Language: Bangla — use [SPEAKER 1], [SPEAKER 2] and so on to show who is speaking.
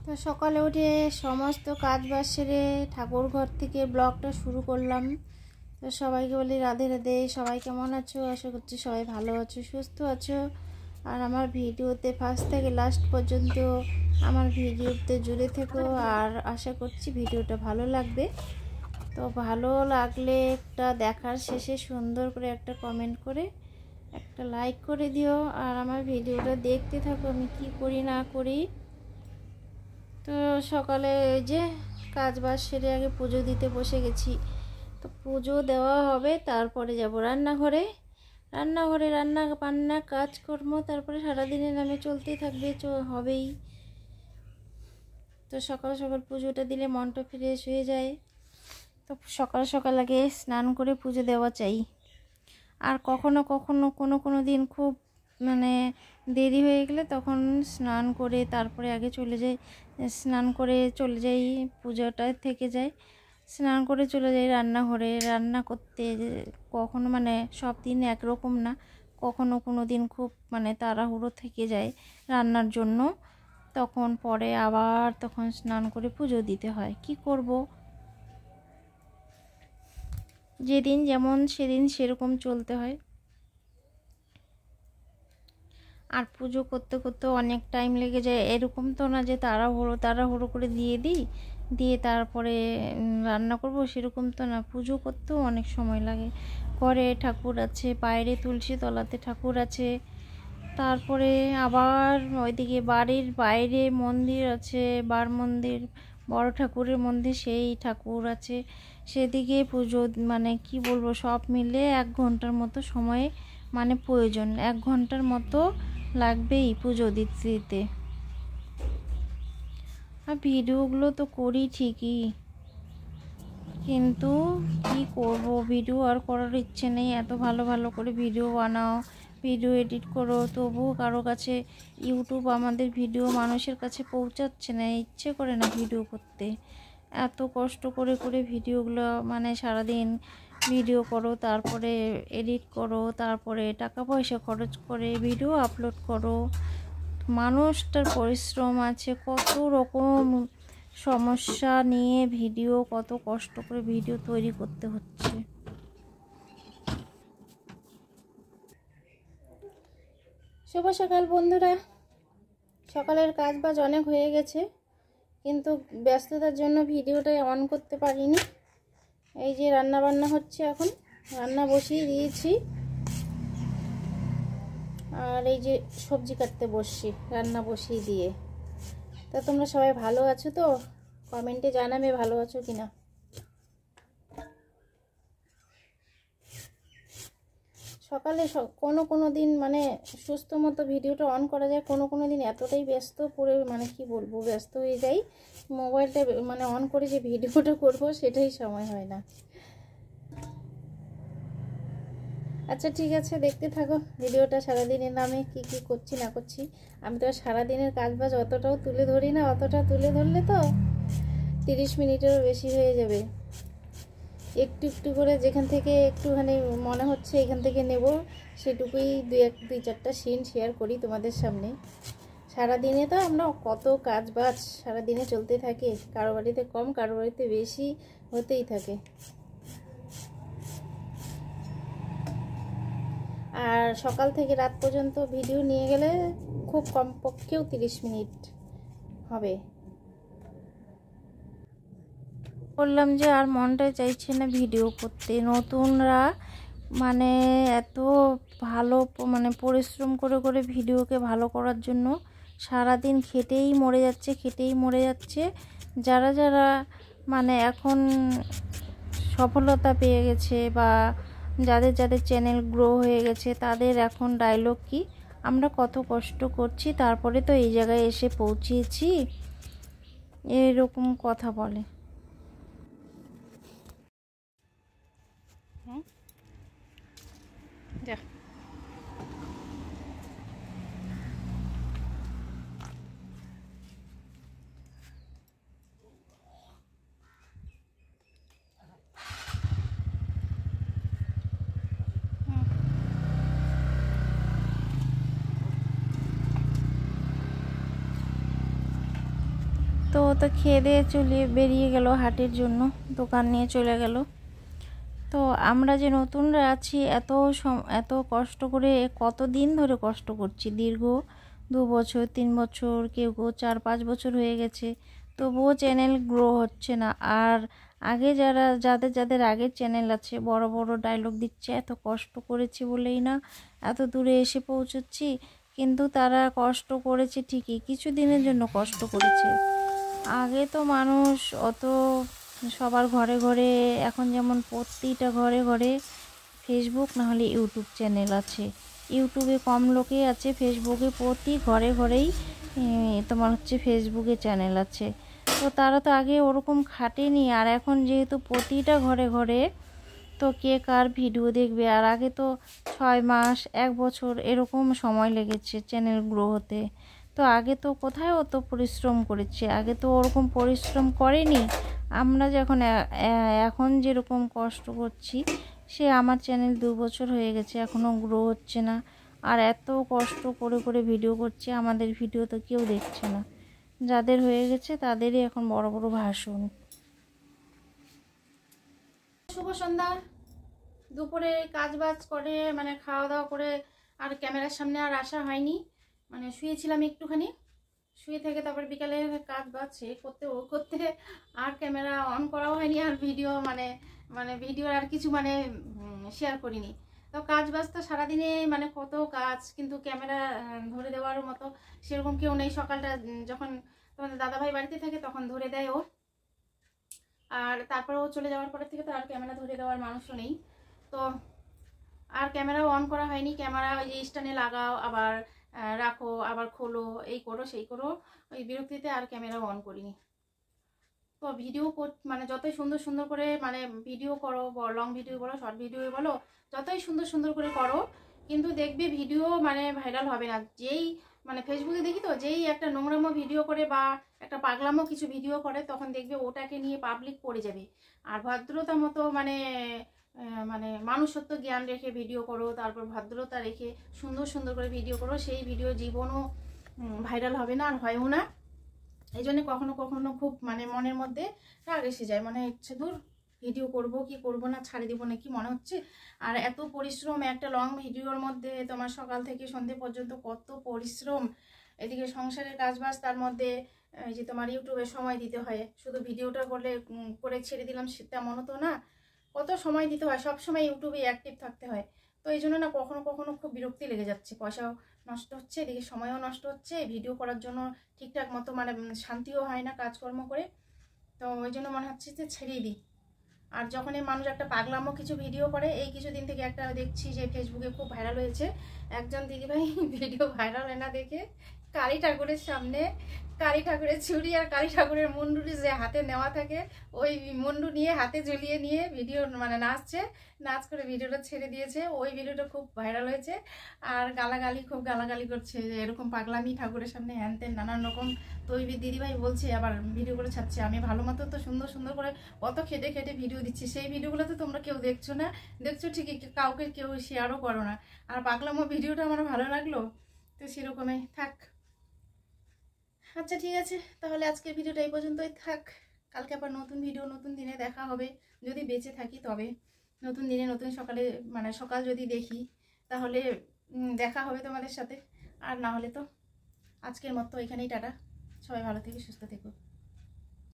[SPEAKER 1] তো সকালে উঠে সমস্ত কাজ বাজ সেরে ঠাকুর ঘর থেকে ব্লগটা শুরু করলাম। তো সবাইকে বলি রাধে রাধে। সবাই কেমন আছো? আশা করছি সবাই ভালো আছো, সুস্থ আছো। আর আমার ভিডিওতে ফার্স্ট থেকে লাস্ট পর্যন্ত আমার ভিডিওতে জুড়ে থেকো। আর আশা করছি ভিডিওটা ভালো লাগবে। তো ভালো লাগলে একটা দেখার শেষে সুন্দর করে একটা কমেন্ট করে একটা লাইক করে দিও। আর আমার ভিডিওটা দেখতে থাকো আমি কি করি না করি। তো সকালে ওই যে কাজ বাজ সেরে আগে পুজো দিতে বসে গেছি। তো পুজো দেওয়া হবে, তারপরে যাব রান্নাঘরে। রান্না বান্না কাজকর্ম, তারপরে সারাদিনের নামে চলতেই থাকবে, হবেই। তো সকাল সকাল পুজোটা দিলে মনটা ফ্রেশ হয়ে যায়। তো সকাল সকাল আগে স্নান করে পুজো দেওয়া চাই। আর কখনো কখনো কোনো দিন খুব দেরি হয়ে গেলে তখন স্নান করে তারপরে আগে স্নান করে চলে যাই, পুজোটা থেকে যায়। স্নান করে চলে যাই রান্নাঘরে রান্না করতে। কখনো সব দিন একরকম না, কখনো কোনো দিন খুব তাড়াহুড়ো থেকে যায় রান্নার জন্য, তখন পরে আবার তখন স্নান করে পুজো দিতে হয়। কি করব, যেদিন যেমন সেদিন সেরকম চলতে হয়। আর পুজো করতে করতে অনেক টাইম লেগে যায়, এরকম তো না যে তাড়াহুড়ো করে দিয়ে তারপরে রান্না করব, সেরকম তো না। পুজো করতেও অনেক সময় লাগে। ঘরে ঠাকুর আছে, বাইরে তুলসী তলাতে ঠাকুর আছে, তারপরে আবার ওইদিকে বাড়ির বাইরে মন্দির আছে, মন্দির, বড় ঠাকুরের মন্দির, সেই ঠাকুর আছে, সেদিকে পুজো কি বলবো, সব মিলে 1 ঘন্টার মতো সময় প্রয়োজন। 1 ঘন্টার মতো লাগবেই পুজো দিতে। আর ভিডিওগুলো তো করি ঠিকই, কিন্তু কি করব, ভিডিও আর করার ইচ্ছে নেই। এত ভালো ভালো করে ভিডিও বানাও, ভিডিও এডিট করো, তবুও কারো কাছে ইউটিউব আমাদের ভিডিও মানুষের কাছে পৌঁছাচ্ছে না, ইচ্ছে করে না ভিডিও করতে। এত কষ্ট করে ভিডিওগুলো সারাদিন ভিডিও করো, তারপরে এডিট করো, তারপরে টাকা পয়সা খরচ করে ভিডিও আপলোড করো। মানুষটার পরিশ্রম আছে, কত রকম সমস্যা নিয়ে ভিডিও, কত কষ্ট করে ভিডিও তৈরি করতে হচ্ছে। শুভ সকাল বন্ধুরা। সকালের কাজ বাজ অনেক হয়ে গেছে, কিন্তু ব্যস্ততার জন্য ভিডিওটাই অন করতে পারিনি। এই যে রান্না বান্না হচ্ছে, এখন রান্না বসিয়ে দিয়েছি। আর এই যে সবজি কাটতে বসছি রান্না বসিয়ে দিয়ে। তা তোমরা সবাই ভালো আছো তো? কমেন্টে জানাবে ভালো আছো কিনা। সকালে কোনো দিন সুস্থ মতো ভিডিওটা অন করা যায়, কোনো দিন এতটাই ব্যস্ত পড়ে কি বলবো, ব্যস্ত হয়ে যাই, মোবাইলটা অন করে যে ভিডিওটা করব সেটাই সময় হয় না। আচ্ছা ঠিক আছে, দেখতে থাকো ভিডিওটা। সারাদিনের নামে কি কি করছি না করছি, আমি তো সারাদিনের কাজ বাজ অতটাও তুলে ধরি না। অতটা তুলে ধরলে তো 30 মিনিটেরও বেশি হয়ে যাবে। একটু একটু করে যেখান থেকে একটুখানি মনে হচ্ছে এখান থেকে নেব, সেটুকুই 2-4টা সিন শেয়ার করি তোমাদের সামনে। সারাদিনে তো আমরা কত কাজ বাজ সারাদিনে চলতে থাকে, কারো বাড়িতে কম কারো বাড়িতে বেশি হতেই থাকে। আর সকাল থেকে রাত পর্যন্ত ভিডিও নিয়ে গেলে খুব কমপক্ষেও 30 মিনিট হবে। বললাম যে আর মনটা চাইছে না ভিডিও করতে। নতুনরা এত ভালো পরিশ্রম করে ভিডিওকে ভালো করার জন্য সারাদিন খেটেই মরে যাচ্ছে। যারা এখন সফলতা পেয়ে গেছে বা যাদের চ্যানেল গ্রো হয়ে গেছে, তাদের এখন ডায়লগ কি, আমরা কত কষ্ট করছি তারপরে তো এই জায়গায় এসে পৌঁছিয়েছি, এরকম কথা বলে। যা তো ও তো খেয়ে দিয়ে বেরিয়ে গেল হাটের জন্য, দোকান নিয়ে চলে গেল। তো আমরা যে নতুনরা আছি এত কষ্ট করে, কতদিন ধরে কষ্ট করছি, দীর্ঘ 2 বছর 3 বছর, কেউ 4-5 বছর হয়ে গেছে, তবুও চ্যানেল গ্রো হচ্ছে না। আর আগে যাদের আগের চ্যানেল আছে, বড় বড় ডায়লগ দিচ্ছে, এত কষ্ট করেছি বলেই না এত দূরে এসে পৌঁছচ্ছি। কিন্তু তারা কষ্ট করেছে ঠিকই, কিছু দিনের জন্য কষ্ট করেছে। আগে তো মানুষ অত, সবার ঘরে ঘরে, এখন যেমন প্রতিটা ঘরে ঘরে ফেসবুক না হলে ইউটিউব চ্যানেল আছে। ইউটিউবে কম লোকেই আছে, ফেসবুকে প্রতি ঘরে ঘরেই তোমার হচ্ছে ফেসবুকে চ্যানেল আছে। তো তারা তো আগে ওরকম খাটেনি। আর এখন যেহেতু প্রতিটা ঘরে ঘরে, তো কে কার ভিডিও দেখবে। আর আগে তো 6 মাস 1 বছর এরকম সময় লেগেছে চ্যানেল গ্রো হতে। তো আগে তো কোথায় অত পরিশ্রম করেছে, আগে তো ওরকম পরিশ্রম করেনি। আমরা যখন এখন যেরকম কষ্ট করছি, সে আমার চ্যানেল 2 বছর হয়ে গেছে, এখনও গ্রো হচ্ছে না। আর এত কষ্ট করে করে ভিডিও করছে, আমাদের ভিডিও তো কেউ দেখছে না। যাদের হয়ে গেছে তাদেরই এখন বড় বড় ভাষণ। শুভ সন্ধ্যা। দুপুরে কাজ বাজ করে মানে খাওয়া দাওয়া করে আর ক্যামেরার সামনে আর আসা হয়নি, মানে শুয়েছিলাম একটুখানি, শুয়ে থেকে তারপর বিকালে কাজ বাজ করতে আর ক্যামেরা অন করাও হয়নি। আর ভিডিও ভিডিও আর কিছু শেয়ার করিনি। তো কাজ বাজ তো সারাদিনে কত কাজ, কিন্তু ক্যামেরা ধরে দেওয়ার মতো সেরকম কেউ নেই। সকালটা যখন তোমাদের দাদাভাই বাড়িতে থাকে তখন ধরে দেয় ও, আর তারপর ও চলে যাওয়ার পরে থেকে তো আর ক্যামেরা ধরে দেওয়ার মানুষও নেই। তো আর ক্যামেরাও অন করা হয়নি। ক্যামেরা ওই যে স্ট্যান্ডে লাগাও, আবার রাখো, আবার খোলো, এই করো সেই করো, ওই বিরক্তিতে আর ক্যামেরা অন করিনি। তো ভিডিও যতই সুন্দর সুন্দর করে ভিডিও করো, লং ভিডিও বলো, শর্ট ভিডিও বলো, যতই সুন্দর সুন্দর করে করো, কিন্তু দেখবে ভিডিও ভাইরাল হবে না। যেই ফেসবুকে দেখি তো, যেই একটা নোংরামো ভিডিও করে বা একটা পাগলামো কিছু ভিডিও করে, তখন দেখবে ওটাকে নিয়ে পাবলিক পড়ে যাবে। আর ভদ্রতা মতো মানুষত্ব জ্ঞান রেখে ভিডিও করো, তারপর ভদ্রতা রেখে সুন্দর সুন্দর করে ভিডিও করো, সেই ভিডিও জীবনও ভাইরাল হবে না, আর হয়ও না। এই জন্য কখনো কখনো খুব মনের মধ্যে রাগ এসে যায়, ইচ্ছে দূর ভিডিও করব কি করব না, ছাড়ি দিব নাকি মনে হচ্ছে। আর এত পরিশ্রম একটা লং ভিডিওর মধ্যে, তোমার সকাল থেকে সন্ধ্যে পর্যন্ত কত পরিশ্রম, এদিকে সংসারের কাজবাজ, তার মধ্যে এই যে তোমার ইউটিউবে সময় দিতে হয়। শুধু ভিডিওটা করে ছেড়ে দিলাম তেমনও তো না, কত সময় দিতে হয়, সব সময় ইউটিউবে অ্যাক্টিভ থাকতে হয়। তো এই জন্য না কখনো কখনো খুব বিরক্তি লেগে যাচ্ছে, পয়সাও নষ্ট হচ্ছে, এদিকে সময়ও নষ্ট হচ্ছে, ভিডিও করার জন্য ঠিকঠাক মতো শান্তিও হয় না কাজকর্ম করে। তো ওই জন্য মনে হচ্ছে যে ছেড়েই দিই। আর যখন এই মানুষ একটা পাগলামো কিছু ভিডিও করে, এই কিছুদিন থেকে একটা দেখছি যে ফেসবুকে খুব ভাইরাল হয়েছে, একজন দিদিভাই ভিডিও ভাইরাল হয় না দেখে কালী ঠাকুরের সামনে কালী ঠাকুরের ছুরি আর কালী ঠাকুরের মুন্ডুরি যে হাতে নেওয়া থাকে, ওই মুন্ডু নিয়ে হাতে ঝুলিয়ে নিয়ে ভিডিও নাচছে, নাচ করে ভিডিওটা ছেড়ে দিয়েছে। ওই ভিডিওটা খুব ভাইরাল হয়েছে। আর খুব গালাগালি করছে যে এরকম পাগলামি ঠাকুরের সামনে হ্যান ত্যান নানান রকম। তো ওই দিদিভাই বলছে, আবার ভিডিও করে ছাড়ছে, আমি ভালো মতো তো সুন্দর সুন্দর করে কত খেটে খেটে ভিডিও দিচ্ছি, সেই ভিডিওগুলো তো তোমরা কেউ দেখছো না, দেখছো ঠিকই, কাউকে কেউ শেয়ারও করো না। আর পাগলামো ভিডিওটা আমার ভালো লাগলো, তো সেরকমই থাক। আচ্ছা ঠিক আছে, তাহলে আজকের ভিডিওটা এই পর্যন্তই থাক। কালকে আবার নতুন ভিডিও নতুন দিনে দেখা হবে, যদি বেঁচে থাকি তবে। নতুন দিনে নতুন সকালে সকাল যদি দেখি, তাহলে দেখা হবে তোমাদের সাথে। আর না হলে তো আজকের মতো এখানেই টাটা। সবাই ভালো থেকে সুস্থ থেকো।